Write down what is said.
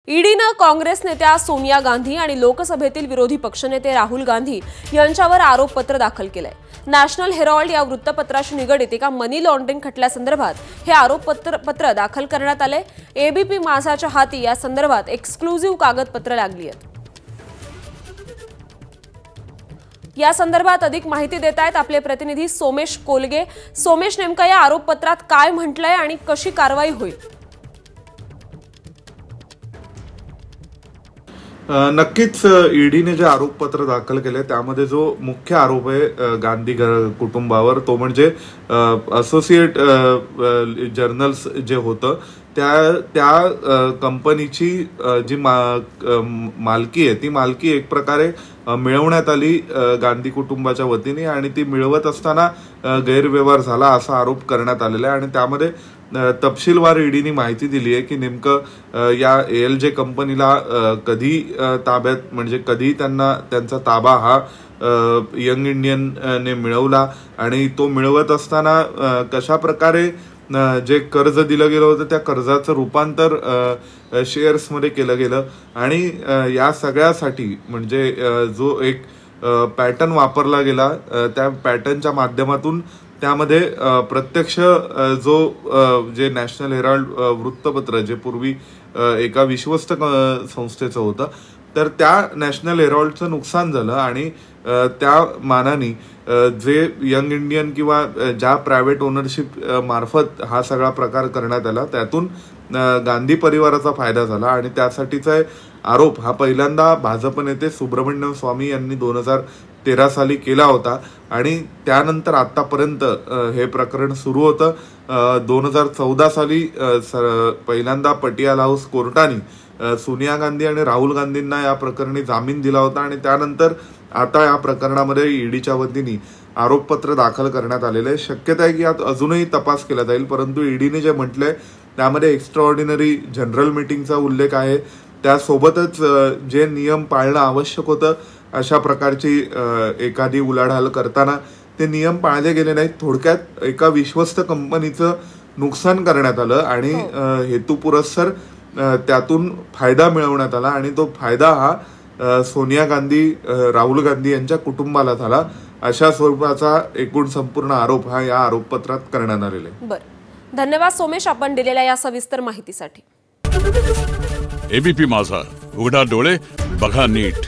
ईडीनं काँग्रेस नेत्या सोनिया गांधी आणि लोकसभेतील विरोधी पक्षनेते राहुल गांधी यांच्यावर आरोपपत्र दाखल केलंय। नॅशनल हेराल्ड या वृत्तपत्राशी निगडित एका मनी लॉन्ड्रिंग खटल्यासंदर्भात हे आरोपपत्र दाखल करण्यात आले। एबीपी माझाच्या हाती या संदर्भात एक्सक्लुझिव्ह कागदपत्र लागली आहेत। या संदर्भात अधिक माहिती देत आहेत आपले प्रतिनिधी सोमेश कोलगे। सोमेश, नेमका या आरोपपत्रात काय म्हटलंय आणि कशी कारवाई होईल? नक्कीच ईडीने जे आरोपपत्र दाखल केले त्यामध्ये जो मुख्य आरोप आहे गांधी कुटुंबावर तो म्हणजे असोसिएट जर्नल्स जे होतं त्या कंपनीची जी मालकी आहे ती मालकी एक प्रकारे मिळवण्यात आली गांधी कुटुंबाच्या वतीने आणि ती मिळवत असताना गैरव्यवहार झाला असा आरोप करण्यात आलेला आहे। आणि त्यामध्ये तपशीलवार ईडीने माहिती दिली आहे की नेमकं या ALJ कंपनीला कधी ताब्यात म्हणजे कधी त्यांचा ताबा हा यंग इंडियन ने मिळवला आणि तो मिळवत असताना कशा प्रकारे जे कर्ज दिलं गेलं होतं त्या कर्जाचं रूपांतर शेअर्समध्ये केलं गेलं आणि या सगळ्यासाठी म्हणजे जो एक पॅटर्न वापरला गेला त्या पॅटर्नच्या माध्यमातून त्यामध्ये प्रत्यक्ष जे नॅशनल हेराल्ड वृत्तपत्र जे पूर्वी एका विश्वस्त संस्थेचं होतं तर त्या नॅशनल हेराल्डचं नुकसान झालं आणि त्या मानाने जे यंग इंडियन किंवा ज्या प्रायव्हेट ओनरशिप मार्फत हा सगळा प्रकार करण्यात आला त्यातून गांधी परिवाराचा फायदा झाला आणि त्यासाठीचा आरोप हा पहिल्यांदा भाजप नेते सुब्रमण्यम स्वामी यांनी 2013 साली केला होता आणि त्यानंतर आतापर्यंत हे प्रकरण सुरू होतं। 2014 साली पहिल्यांदा पटियाला हाऊस कोर्टाने सोनिया गांधी आणि राहुल गांधींना या प्रकरणी जामीन दिला होता आणि त्यानंतर आता या प्रकरणामध्ये ईडीच्या वतीने आरोपपत्र दाखल करण्यात आलेले आहे। शक्यता आहे की यात अजूनही तपास केला जाईल, परंतु ईडीने जे म्हटलंय त्यामध्ये एक्स्ट्राऑर्डिनरी जनरल मीटिंगचा उल्लेख आहे, त्यासोबतच जे नियम पाळणं आवश्यक होतं अशा प्रकारची एखादी उलाढाल करताना ते नियम पाळले गेले नाहीत। थोडक्यात एका विश्वस्त कंपनीचं नुकसान करण्यात आलं आणि हेतुपुरस्सर त्यातून फायदा मिळवण्यात आला आणि तो फायदा हा सोनिया गांधी राहुल गांधी यांच्या कुटुंबाला झाला अशा स्वरूपाचा एकूण संपूर्ण आरोप हा या आरोपपत्रात करण्यात आलेला आहे। बरं, धन्यवाद सोमेश आपण दिलेल्या या सविस्तर माहितीसाठी। एबीपी माझा, उघडा डोळे बघा नीट।